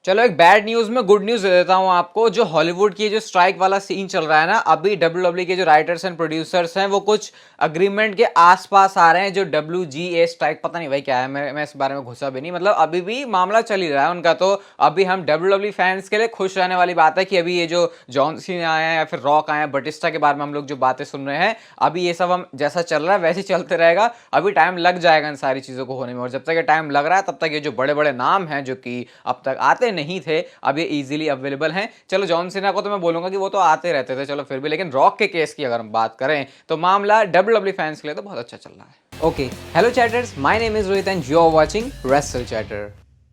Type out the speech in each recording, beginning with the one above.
चलो एक bad news में गुड न्यूज दे देता हूं आपको। जो हॉलीवुड की जो स्ट्राइक वाला सीन चल रहा है ना, अभी डब्ल्यू के जो राइटर्स एंड प्रोड्यूसर्स हैं वो कुछ अग्रीमेंट के आसपास आ रहे हैं। जो WGA स्ट्राइक, पता नहीं भाई क्या है, मैं इस बारे में घुसा भी नहीं, मतलब अभी भी मामला चल ही रहा है उनका। तो अभी हम डब्ल्यू फैंस के लिए खुश रहने वाली बात है कि अभी ये जो जॉन सीना आए हैं या फिर रॉक आए हैं, बटिस्टा के बारे में हम लोग जो बातें सुन रहे हैं, अभी ये सब हम जैसा चल रहा है वैसे ही चलते रहेगा। अभी टाइम लग जाएगा इन सारी चीजों को होने में, और जब तक ये टाइम लग रहा है तब तक ये जो बड़े बड़े नाम हैं जो कि अब तक आते नहीं थे, अब ये इजीली अवेलेबल हैं। चलो जॉन सीना को तो मैं बोलूंगा कि वो तो आते रहते थे, चलो फिर भी, लेकिन रॉक के केस की अगर हम बात करें तो मामला डब्ल्यू फैंस के लिए तो बहुत अच्छा चल रहा है। Okay, hello chatters, my name is Rohit and you are watching Wrestle Chatter.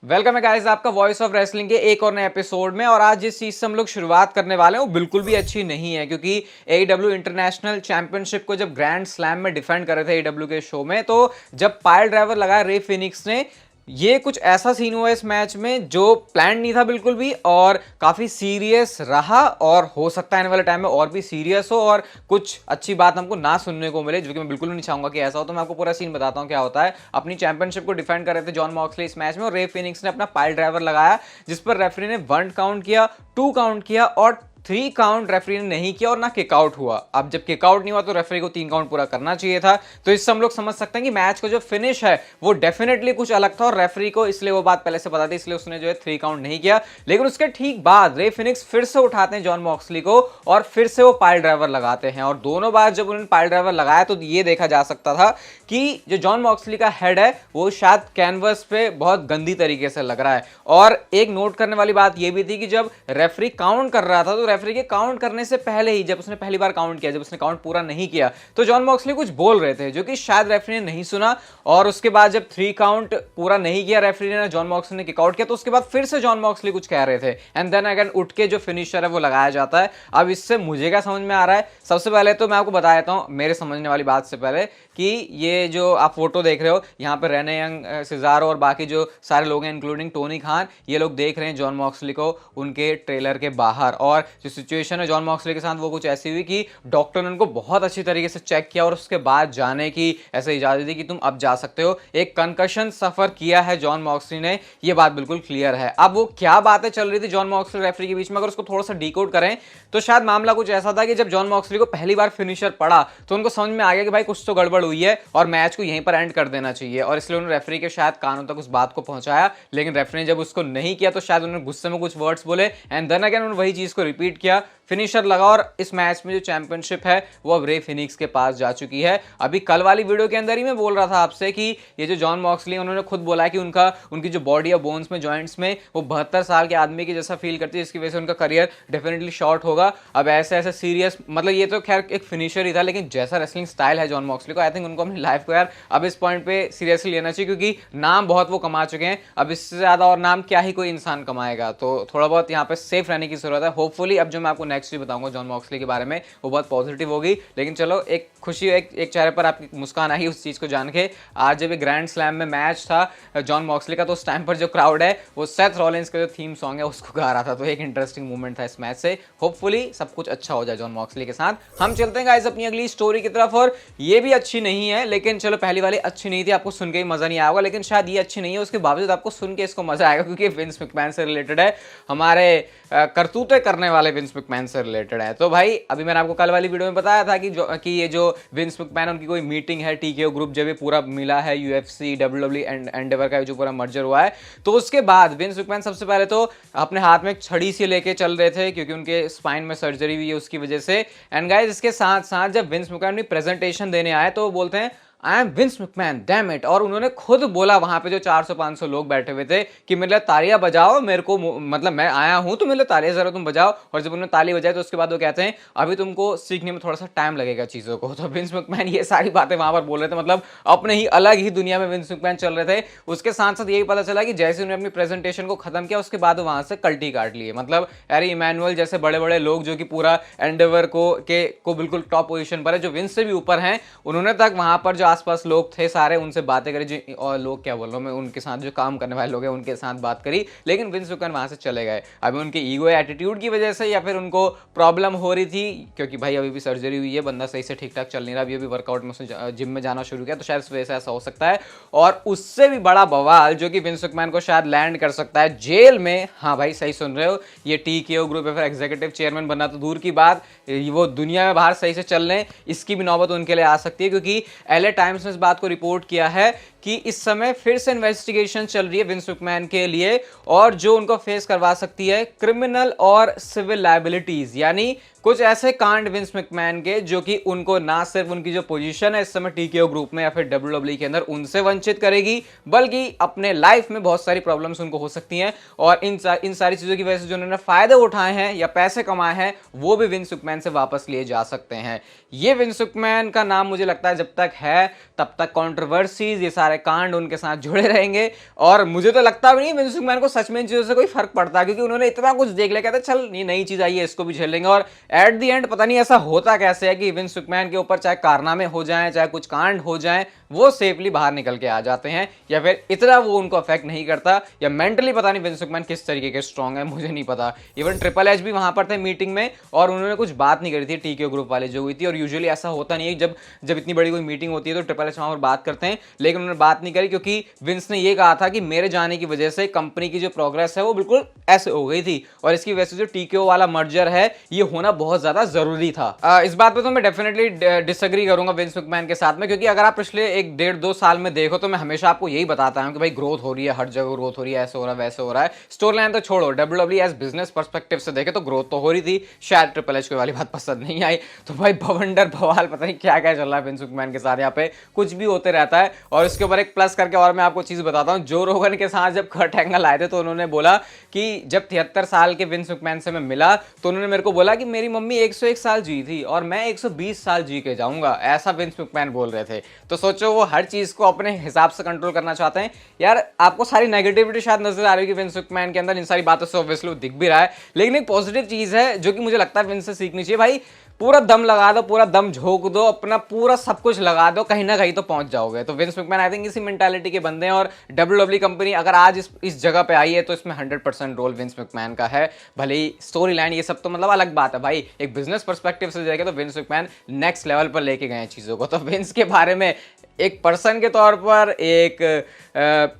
Welcome है गाइस आपका वॉइस ऑफ रेसलिंग के एक और नए एपिसोड में। और आज जिस चीज से हम लोग शुरुआत करने वाले हैं वो बिल्कुल भी अच्छी नहीं है, क्योंकि AEW इंटरनेशनल चैंपियनशिप को जब ग्रैंड स्लैम में डिफेंड कर रहे थे AEW के शो में, तो जब पायल ड्राइवर लगाया रे फिनिक्स ने, ये कुछ ऐसा सीन हुआ इस मैच में जो प्लान नहीं था बिल्कुल भी, और काफी सीरियस रहा, और हो सकता है आने वाले टाइम में और भी सीरियस हो और कुछ अच्छी बात हमको ना सुनने को मिले, जो कि मैं बिल्कुल नहीं चाहूंगा कि ऐसा हो। तो मैं आपको पूरा सीन बताता हूं क्या होता है। अपनी चैंपियनशिप को डिफेंड कर रहे थे जॉन मॉक्सली इस मैच में, और रे फिनिक्स ने अपना पाइल ड्राइवर लगाया, जिस पर रेफरी ने 1 काउंट किया, 2 काउंट किया और 3 काउंट रेफरी ने नहीं किया, और ना किकआउट हुआ। अब जब किकआउट नहीं हुआ तो रेफरी को 3 काउंट पूरा करना चाहिए था। तो इससे हम लोग समझ सकते हैं कि मैच का जो फिनिश है वो डेफिनेटली कुछ अलग था, और रेफरी को इसलिए वो बात पहले से पता थी, इसलिए उसने जो है 3 काउंट नहीं किया। लेकिन उसके ठीक बाद रे फिनिक्स फिर से उठाते हैं जॉन मॉक्सली को, और फिर से वो पाइल ड्राइवर लगाते हैं। और दोनों बार जब उन्होंने पाइल ड्राइवर लगाया तो ये देखा जा सकता था कि जो जॉन मॉक्सली का हेड है वो शायद कैनवस पे बहुत गंदी तरीके से लग रहा है। और एक नोट करने वाली बात ये भी थी कि जब रेफरी काउंट कर रहा था तो रेफरी के काउंट करने से पहले ही, जब उसने पहली बार काउंट किया, जब उसने काउंट पूरा नहीं किया, तो जॉन मॉक्सली कुछ बोल रहे थे जो कि शायद रेफरी ने नहीं सुना। और उसके बाद जब 3 काउंट पूरा नहीं किया रेफरी ने, जॉन मॉक्सली ने किकआउट किया, तो उसके बाद फिर से जॉन मॉक्सली कुछ कह रहे थे, एंड देन अगेन उठ के जो फिनिशर है वो लगाया जाता है। अब इससे मुझे क्या समझ में आ रहा है, सबसे पहले तो मैं आपको बता देता हूं मेरे समझने वाली बात से पहले, कि ये जो आप फोटो देख रहे हो यहाँ पे रेने यंग, सिजारो और बाकी जो सारे लोग हैं इंक्लूडिंग टोनी खान, ये लोग देख रहे हैं जॉन मॉक्सली को उनके ट्रेलर के बाहर। और जो सिचुएशन है जॉन मॉक्सली के साथ वो कुछ ऐसी हुई कि डॉक्टर ने उनको बहुत अच्छी तरीके से चेक किया और उसके बाद जाने की ऐसे इजाजत दी कि तुम अब जा सकते हो। एक कंकशन सफर किया है जॉन मॉक्सली ने, ये बात बिल्कुल क्लियर है। अब वो क्या बातें चल रही थी जॉन मॉक्सली रेफरी के बीच में, अगर उसको थोड़ा सा डिकोड करें तो शायद मामला कुछ ऐसा था कि जब जॉन मॉक्सली को पहली बार फिनिशर पड़ा तो उनको समझ में आ गया कि भाई कुछ तो गड़बड़ हुई है और मैच को यहीं पर एंड कर देना चाहिए, और इसलिए उन्होंने रेफरी के शायद कानों तक उस बात को पहुंचाया। लेकिन रेफरी ने जब उसको नहीं किया तो शायद उन्होंने गुस्से में कुछ वर्ड्स बोले, एंड देन अगेन उन्होंने वही चीज को रिपीट किया, फिनिशर लगा, और इस मैच में जो चैंपियनशिप है वो अब रे फिनिक्स के पास जा चुकी है। अभी कल वाली वीडियो के अंदर ही मैं बोल रहा था आपसे कि ये जो जॉन मॉक्सली उन्होंने खुद बोला है कि उनकी जो बॉडी और बोन्स में, जॉइंट्स में, वो 72 साल के आदमी की जैसा फील करती है, जिसकी वजह से उनका करियर डेफिनेटली शॉर्ट होगा। अब ऐसे ऐसे सीरियस, मतलब ये तो खैर एक फिनिशर ही था, लेकिन जैसा रेसलिंग स्टाइल है जॉन मॉक्सली को, आई थिंक उनको अपनी लाइफ को यार अब इस पॉइंट पे सीरियसली लेना चाहिए, क्योंकि नाम बहुत वो कमा चुके हैं। अब इससे ज्यादा और नाम क्या ही कोई इंसान कमाएगा, तो थोड़ा बहुत यहाँ पे सेफ रहने की जरूरत है। होपफुली अब जो मैं आपको नेक्स्ट भी बताऊंगा जॉन मॉक्सली के बारे में वो बहुत पॉजिटिव होगी। लेकिन चलो एक खुशी, एक चेहरे पर आपकी मुस्कान आई उस चीज को जान के। आज जब ग्रैंड स्लैम में मैच था जॉन मॉक्सली का, तो उस टाइम पर जो क्राउड है वो सेथ रॉलिंस का जो थीम सॉन्ग है उसको गा रहा था, तो एक इंटरेस्टिंग मूवमेंट था इस मैच से। होपफुली सब कुछ अच्छा हो जाए जॉन मॉक्सली के साथ। हम चलते हैं गाइस अपनी अगली स्टोरी की तरफ, और ये भी अच्छी नहीं है, लेकिन चलो पहली वाली अच्छी नहीं थी, आपको सुन के ही मजा नहीं आएगा, लेकिन शायद ये अच्छी नहीं है उसके बावजूद आपको सुन के इसको मजा आएगा, क्योंकि विंस मैकमैन से रिलेटेड है, हमारे करतूतें करने वाले विंस मैकमैन से रिलेटेड है। तो भाई अभी मैंने आपको कल वाली वीडियो में बताया था कि ये जो विंस मैकमैन, उनकी कोई मीटिंग है TKO ग्रुप, जब ये पूरा मिला है UFC WWE एंडेवर का जो पूरा मर्जर हुआ है, तो उसके बाद विंस मैकमैन सबसे पहले तो अपने हाथ में एक छड़ी सी लेके चल रहे थे, क्योंकि उनके स्पाइन में सर्जरी हुई है उसकी वजह से। एंड गाइस इसके साथ साथ जब विंस मैकमैन अपनी प्रेजेंटेशन देने आए तो वो बोलते हैं I am Vince McMahon damn it, और उन्होंने खुद बोला वहां पे जो 400-500 लोग बैठे हुए थे कि मेरे लिए तालियां बजाओ, मेरे को मतलब मैं आया हूं तो मेरे लिए तालियां जरा तुम बजाओ। और जब उन्होंने ताली बजाई तो उसके बाद वो कहते हैं अभी तुमको सीखने में थोड़ा सा टाइम लगेगा चीजों को। तो विंस मैकमैन ये सारी बातें वहां पर बोल रहे थे, मतलब अपने ही अलग ही दुनिया में विंस मैकमैन चल रहे थे। उसके साथ साथ यही पता चला कि जैसे उन्होंने अपनी प्रेजेंटेशन को खत्म किया उसके बाद वहां से कल्टी काट लिए, मतलब एरी इमैनुअल जैसे बड़े बड़े लोग जो कि पूरा एंडेवर को बिल्कुल टॉप पोजीशन पर है, जो विंस से भी ऊपर हैं, उन्होंने तक वहां पर जो आसपास लोग थे सारे, उनसे बातें करी, जो और लोग क्या बोल रहा हूँ मैं, उनके साथ जो काम करने वाले लोग हैं उनके साथ बात करी, लेकिन विंस मैकमैन वहां से चले गए। अभी उनके ईगो एटीट्यूड की वजह से या फिर उनको प्रॉब्लम हो रही थी, क्योंकि भाई अभी भी सर्जरी हुई है, बंदा सही से ठीक ठाक चल नहीं रहा, अभी वर्कआउट में उसने जिम में जाना शुरू किया, तो शायद इस वजह से ऐसा हो सकता है। और उससे भी बड़ा बवाल जो कि विंस मैकमैन को शायद लैंड कर सकता है जेल में, हाँ भाई सही सुन रहे हो, ये टीकेओ ग्रुप या फिर एग्जीक्यूटिव चेयरमैन बनना तो दूर की बात, वो दुनिया में बाहर सही से चल रहे, इसकी भी नौबत उनके लिए आ सकती है। क्योंकि एलए टाइम्स ने इस बात को रिपोर्ट किया है कि इस समय फिर से इन्वेस्टिगेशन चल रही है विंस मैकमैन के लिए, और जो उनको फेस करवा सकती है क्रिमिनल और सिविल लायबिलिटीज, यानी कुछ ऐसे कांड विंस मैकमैन के जो कि उनको ना सिर्फ उनकी जो पोजीशन है इस समय टीकेओ ग्रुप में या फिर डब्ल्यूडब्ल्यूई के अंदर उनसे वंचित करेगी, बल्कि अपने लाइफ में बहुत सारी प्रॉब्लम्स उनको हो सकती हैं, और इन सारी चीजों की वजह से जो उन्होंने फायदे उठाए हैं या पैसे कमाए हैं वो भी विंस मैकमैन से वापस लिए जा सकते हैं। ये विंस मैकमैन का नाम मुझे लगता है जब तक है तब तक कंट्रोवर्सीज, ये सारे कांड उनके साथ जुड़े रहेंगे, और मुझे तो लगता भी नहीं विंस मैकमैन को सच में इन चीजों से कोई फर्क पड़ता, क्योंकि उन्होंने इतना कुछ देख लिया, कहते चल ये नई चीज आई है इसको भी झेल लेंगे, और एट द एंड पता नहीं ऐसा होता कैसे है कि विंस मैकमैन के ऊपर चाहे कारनामे हो जाएं चाहे कुछ कांड हो जाएं वो सेफली बाहर निकल के आ जाते हैं, या फिर इतना वो उनको अफेक्ट नहीं करता, या मेंटली पता नहीं विंस मैकमैन किस तरीके के स्ट्रांग है, मुझे नहीं पता। इवन ट्रिपल एच भी वहां पर थे मीटिंग में और उन्होंने कुछ बात नहीं करी थी टीकेओ ग्रुप वाले जो हुई थी, और यूजुअली ऐसा होता नहीं है, जब इतनी बड़ी कोई मीटिंग होती है तो ट्रिपल एच वहां पर बात करते हैं, लेकिन उन्होंने बात नहीं करी, क्योंकि विंस ने ये कहा था कि मेरे जाने की वजह से कंपनी की जो प्रोग्रेस है वो बिल्कुल ऐसे हो गई थी, और इसकी वजह से जो टीकेओ वाला मर्जर है ये होना बहुत ज्यादा जरूरी था। इस बात पे तो मैं डेफिनेटली डिसएग्री करूंगा विंस मैकमैन के साथ में, क्योंकि अगर आप पिछले 1-1.5-2 साल में देखो तो मैं हमेशा आपको यही बताता हूं कि भाई ग्रोथ हो रही है, हर जगह ग्रोथ हो रही है, ऐसे हो रहा है वैसे हो रहा है, स्टोरी लाइन तो छोड़ो, डब्ल्यूडब्ल्यूई एज बिजनेस पर्सपेक्टिव से देखे तो ग्रोथ तो हो रही थी, शायद ट्रिपल एच को वाली बात पसंद नहीं आई, तो भाई भवंडर बवाल पता नहीं क्या क्या चल रहा है विंस मैकमैन के साथ, यहाँ पे कुछ भी होते रहता है। और इसके ऊपर एक प्लस करके और मैं आपको चीज बताता हूँ, जो रोगन के साथ जब कर्ट एंगल आए थे तो उन्होंने बोला कि जब 73 साल के विंस मैकमैन से मैं मिला तो उन्होंने मेरे को बोला कि मेरी मम्मी 101 साल जी थी और मैं 120 साल जी के जाऊंगा, ऐसा विंस मैकमैन बोल रहे थे। तो सोचो वो हर चीज को अपने हिसाब से कंट्रोल करना चाहते हैं। यार आपको सारी नेगेटिविटी शायद नजर आ रही है कि विंस मैकमैन के अंदर इन सारी बातों से ऑब्वियसली दिख भी रहा है, लेकिन एक पॉजिटिव चीज है जो कि मुझे लगता है विंस से सीखनी चाहिए। भाई पूरा दम लगा दो, पूरा दम झोंक दो, अपना पूरा सब कुछ लगा दो, कहीं ना कहीं तो पहुंच जाओगे। तो विंस मैकमैन आई थिंक इसी मेंटालिटी के बंदे हैं, और डब्ल्यूडब्ल्यूई कंपनी अगर आज इस जगह पे आई है तो इसमें 100% रोल विंस मैकमैन का है। भले ही स्टोरी लाइन ये सब तो मतलब अलग बात है भाई, एक बिजनेस पर्सपेक्टिव से देखें तो विंस मैकमैन नेक्स्ट लेवल पर लेके गए चीजों को। तो विंस के बारे में एक पर्सन के तौर पर, एक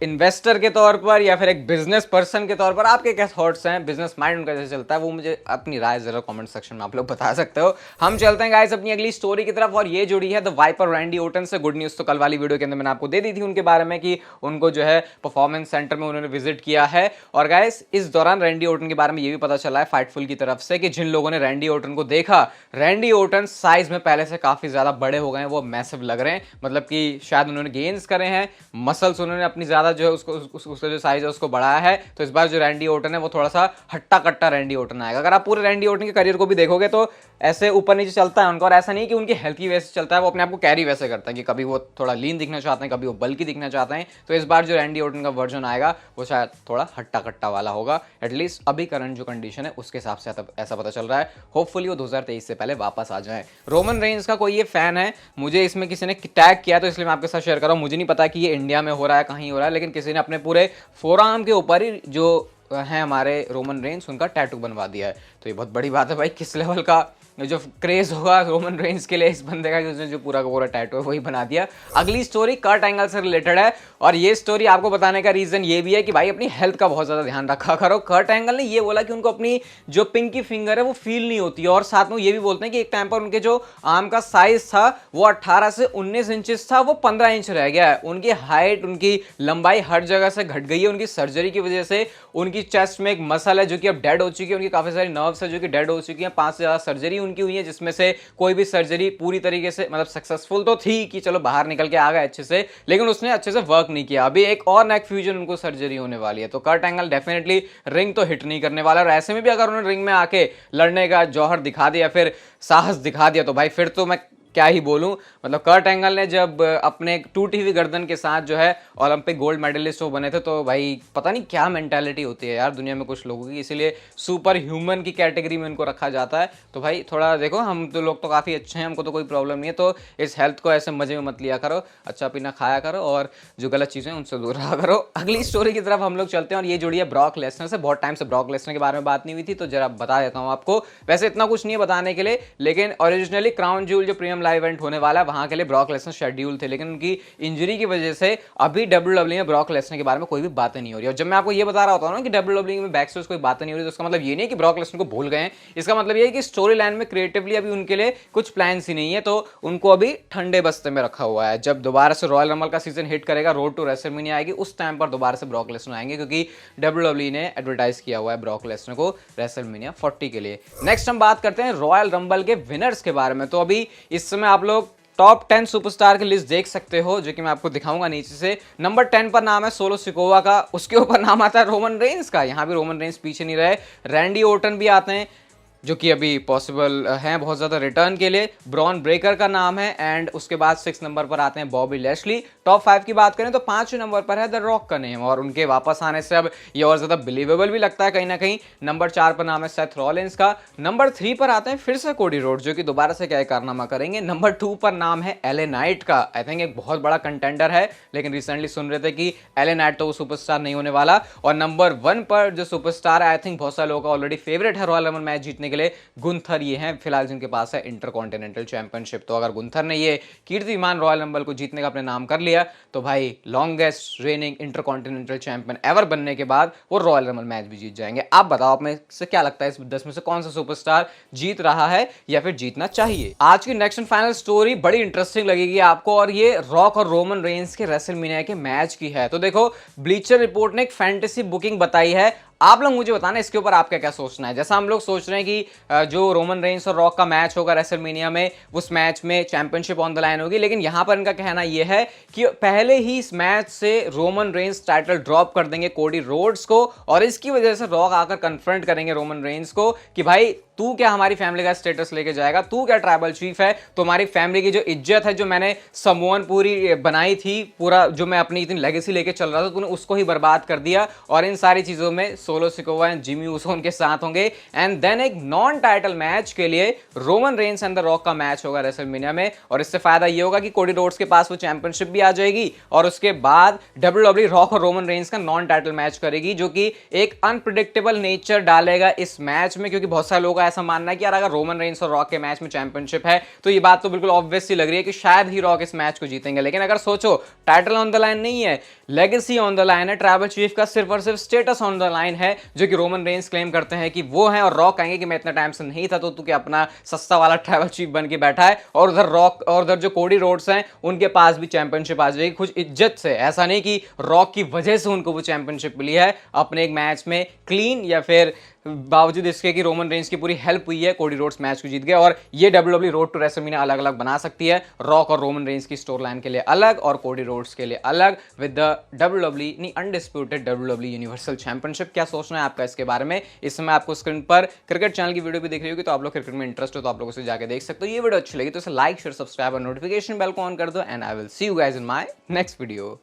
इन्वेस्टर के तौर पर, या फिर एक बिजनेस पर्सन के तौर पर आपके क्या थॉट्स हैं, बिजनेस माइंड उनका कैसे चलता है, वो मुझे अपनी राय जरा कमेंट सेक्शन में आप लोग बता सकते हो। हम चलते हैं गाइस अपनी अगली स्टोरी की तरफ, और ये जुड़ी है द वाइपर रैंडी ओर्टन से। गुड न्यूज तो कल वाली वीडियो के अंदर मैंने आपको दे दी थी उनके बारे में कि उनको जो है परफॉर्मेंस सेंटर में उन्होंने विजिट किया है, और गाइस इस दौरान रैंडी ओर्टन के बारे में ये भी पता चला है फाइटफुल की तरफ से कि जिन लोगों ने रैंडी ओर्टन को देखा, रैंडी ओर्टन साइज में पहले से काफी ज्यादा बड़े हो गए हैं, वो मैसिव लग रहे हैं, मतलब कि शायद उन्होंने गेन्स करे हैं, मसल्स उन्होंने अपनी ज्यादा जो है उसका जो साइज है उसको बढ़ाया है। तो इस बार जो रैंडी ओर्टन है वो थोड़ा सा हट्टा कट्टा रैंडी ओर्टन आएगा। अगर आप पूरे रैंडी ओर्टन के करियर को भी देखोगे तो ऐसे ऊपर नीचे चलता है उनका, और ऐसा नहीं कि उनकी हेल्थ की वजह से चलता है, वो अपने आप को कैरी वैसे करता है कि कभी वो थोड़ा लीन दिखना चाहते हैं, कभी वो बल्कि दिखना चाहते हैं। तो इस बार जो रैंडी ओर्टन का वर्जन आएगा वो शायद थोड़ा हट्टा कट्टा वाला होगा, एटलीस्ट अभी करंट जो कंडीशन है उसके हिसाब से ऐसा पता चल रहा है। होपफुली वो 2023 से पहले वापस आ जाए। रोमन रेंज का कोई ये फैन है, मुझे इसमें किसी ने टैग किया तो इसलिए मैं आपके साथ शेयर कर रहा हूँ। मुझे नहीं पता कि ये इंडिया में हो रहा है कहीं हो रहा है, लेकिन किसी ने अपने पूरे फोरआर्म के ऊपर ही जो है हमारे रोमन रेंज उनका टैटू बनवा दिया है। तो ये बहुत बड़ी बात है भाई, किस लेवल का जो क्रेज होगा रोमन रेंज के लिए इस बंदे का कि उसने जो पूरा का पूरा टैटू है वही बना दिया। अगली स्टोरी कर्ट एंगल से रिलेटेड है, और ये स्टोरी आपको बताने का रीजन ये भी है कि भाई अपनी हेल्थ का बहुत ज्यादा ध्यान रखा करो। कर्ट एंगल ने ये बोला कि उनको अपनी जो पिंकी फिंगर है वो फील नहीं होती है, और साथ में ये भी बोलते हैं कि एक टाइम पर उनके जो आर्म का साइज था वो 18 से 19 इंचेस था, वो 15 इंच रह गया है। उनकी हाइट, उनकी लंबाई हर जगह से घट गई है उनकी सर्जरी की वजह से। उनकी चेस्ट में एक मसल है जो कि अब डेड हो चुकी है, उनकी काफी सारी नर्व्स है जो कि डेड हो चुकी है, 5 से ज्यादा सर्जरी उनकी हुई है, जिसमें से कोई भी सर्जरी पूरी तरीके से मतलब सक्सेसफुल तो थी कि चलो बाहर निकल के आ गए अच्छे से, लेकिन उसने अच्छे से वर्क नहीं किया। अभी एक और नेक फ्यूजन उनको सर्जरी होने वाली है, तो कर्ट एंगल डेफिनेटली रिंग तो हिट नहीं करने वाला, और ऐसे में भी अगर उन्होंने रिंग में आके लड़ने का जौहर दिखा दिया, फिर साहस दिखा दिया, तो भाई फिर तो मैं क्या ही बोलूं, मतलब कर्ट एंगल ने जब अपने टूटी हुई गर्दन के साथ जो है ओलंपिक गोल्ड मेडलिस्ट वो बने थे, तो भाई पता नहीं क्या मेंटालिटी होती है यार दुनिया में कुछ लोगों की, इसीलिए सुपर ह्यूमन की कैटेगरी में उनको रखा जाता है। तो भाई थोड़ा देखो, हम तो लोग तो काफ़ी अच्छे हैं, हमको तो कोई प्रॉब्लम नहीं है, तो इस हेल्थ को ऐसे मजे में मत लिया करो, अच्छा पीना खाया करो और जो गलत चीज़ें उनसे दूर रहा करो। अगली स्टोरी की तरफ हम लोग चलते हैं और ये जुड़ी है ब्रॉक लेसनर से। बहुत टाइम से ब्रॉक लेसनर के बारे में बात नहीं हुई थी, तो जरा बता देता हूँ आपको। वैसे इतना कुछ नहीं है बताने के लिए, लेकिन ओरिजिनली क्राउन ज्यूल जो प्रीमियम लाइव इवेंट होने वाला है वहां के लिए ब्रॉक लेसनर शेड्यूल थे, लेकिन उनकी इंजरी की वजह से अभी डब्ल्यूडब्ल्यूई में ब्रॉक लेसनर के बारे में कोई भी बातें नहीं हो रही। और जब मैं आपको ये बता रहा होता हूं ना कि डब्ल्यूडब्ल्यूई में बैक स्टेज कोई बातें नहीं हो रही, तो उसका मतलब ये नहीं है कि ब्रॉक लेसनर को भूल गए हैं। इसका मतलब ये है कि स्टोरी लाइन में क्रिएटिवली अभी उनके लिए कुछ प्लान्स ही नहीं है, तो उनको अभी ठंडे बस्ते में रखा हुआ है। जब दोबारा से रॉयल रंबल का सीजन हिट करेगा, रोड टू रेसलमेनिया आएगी, उस टाइम पर दोबारा से ब्रॉक लेसनर आएंगे, क्योंकि डब्ल्यूडब्ल्यूई ने एडवर्टाइज किया हुआ है ब्रॉक लेसनर को रेसलमेनिया 40 के लिए। नेक्स्ट हम बात करते हैं रॉयल रंबल के विनर्स के बारे में। तो अभी इस समय आप लोग टॉप 10 सुपरस्टार की लिस्ट देख सकते हो, जो कि मैं आपको दिखाऊंगा नीचे से। नंबर 10 पर नाम है सोलो सिकोवा का, उसके ऊपर नाम आता है रोमन रेंस का। यहां भी रोमन रेंस पीछे नहीं रहे, रैंडी ओर्टन भी आते हैं जो कि अभी पॉसिबल हैं बहुत ज़्यादा रिटर्न के लिए। ब्रॉन ब्रेकर का नाम है, एंड उसके बाद 6 नंबर पर आते हैं बॉबी लैशली। टॉप 5 की बात करें तो 5वें नंबर पर है द रॉक का नेम, और उनके वापस आने से अब ये और ज़्यादा बिलीवेबल भी लगता है कहीं ना कहीं। नंबर 4 पर नाम है सेथ रॉलिंस का। नंबर 3 पर आते हैं फिर से कोडी रोड्स, जो कि दोबारा से क्या कारनामा करेंगे। नंबर 2 पर नाम है एले नाइट का। आई थिंक एक बहुत बड़ा कंटेंडर है, लेकिन रिसेंटली सुन रहे थे कि एले नाइट तो वो सुपरस्टार नहीं होने वाला। और नंबर 1 पर जो सुपरस्टार है, आई थिंक बहुत सारे लोगों का ऑलरेडी फेवरेट है रॉयल रंबल मैच जीतने के लिए, गुंथर ये हैं फिलहाल जिनके पास है इंटरकॉन्टिनेंटल चैंपियनशिप। तो अगर गुंथर ने ये कीर्तिमान रॉयल रंबल को जीतने का अपने नाम कर लिया, तो भाई longest raining intercontinental champion ever बनने के बाद वो रॉयल रंबल मैच भी जीत जाएंगे। आप बताओ, आप में से क्या लगता है इस 10 में से कौन सा सुपरस्टार जीत रहा है या फिर जीतना चाहिए? आज की नेक्स्ट एंड फाइनल स्टोरी बड़ी इंटरेस्टिंग लगेगी आपको, और ये रॉक और रोमन रेंस के रेसलमेनिया के मैच की है। तो देखो, ब्लीचर रिपोर्ट ने एक फैंटेसी बुकिंग बताई है। आप लोग मुझे बताना इसके ऊपर आपका क्या सोचना है। जैसा हम लोग सोच रहे हैं कि जो रोमन रेंस और रॉक का मैच होगा रेसलमेनिया में, उस मैच में चैंपियनशिप ऑन द लाइन होगी, लेकिन यहां पर इनका कहना यह है कि पहले ही इस मैच से रोमन रेंस टाइटल ड्रॉप कर देंगे कोडी रोड्स को, और इसकी वजह से रॉक आकर कन्फ्रंट करेंगे रोमन रेंस को कि भाई तू क्या हमारी फैमिली का स्टेटस लेके जाएगा, तू क्या ट्राइबल चीफ है, तुम्हारी फैमिली की जो इज्जत है, जो मैंने समोन पूरी बनाई थी, पूरा जो मैं अपनी इतनी लेगेसी लेके चल रहा था, तूने उसको ही बर्बाद कर दिया। और इन सारी चीजों में solo Sikoa and Jimmy Uso उनके साथ होंगे। एंड देन एक नॉन टाइटल मैच के लिए Roman Reigns and the rock का मैच होगा रेसलमेनिया में, और इससे फायदा ये होगा कि कोडी रोड्स के पास वो चैंपियनशिप भी आ जाएगी, और उसके बाद डब्ल्यूडब्ल्यूई रॉक और रोमन रेंस का नॉन टाइटल मैच करेगी, जो कि एक अनप्रिडिक्टेबल नेचर डालेगा इस मैच में। क्योंकि बहुत सारे लोगों का ऐसा मानना है कि यार अगर रोमन रेंस और रॉक के मैच में चैंपियनशिप है, तो ये बात तो बिल्कुल ऑब्वियस सी लग रही है कि शायद ही रॉक इस मैच को जीतेंगे। लेकिन अगर सोचो, टाइटल ऑन द लाइन नहीं है, लेगेसी ऑन द लाइन है, ट्राइबल चीफ का सिर्फ और सिर्फ स्टेटस ऑन द लाइन है, जो कि रोमन रेंस क्लेम करते हैं कि वो है, और रॉक कहेंगे कि मैं इतना टाइम से नहीं था, तो तू क्या अपना सस्ता वाला ट्राइबल चीफ बन के बैठा है। और उधर रॉक और उधर जो कोडी रोड्स हैं, उनके पास भी चैंपियनशिप आ जाएगी कुछ इज्जत से। ऐसा नहीं कि रॉक की वजह से उनको वो चैंपियनशिप मिली है, अपने एक मैच में क्लीन, या फिर बावजूद इसके कि रोमन रेंस की पूरी हेल्प हुई है, कोडी रोड्स मैच को जीत गए। और ये डब्ल्यूडब्ल्यूई रोड टू रेसलमेनिया अलग अलग बना सकती है, रॉक और रोमन रेंस की स्टोर लाइन के लिए अलग और कोडी रोड्स के लिए अलग, with the WWE undisputed WWE universal championship. क्या सोचना है आपका इसके बारे में? इस समय आपको स्क्रीन पर क्रिकेट चैनल की वीडियो भी दिख रही होगी, तो आप लोग क्रिकेट में इंटरेस्ट हो तो आप लोग उसे जाकर देख सकते हो। ये वीडियो अच्छी लगी तो इसे लाइक शेयर सब्सक्राइब और नोटिफिकेशन बेल को ऑन कर दो, and I will see you guys in my next video.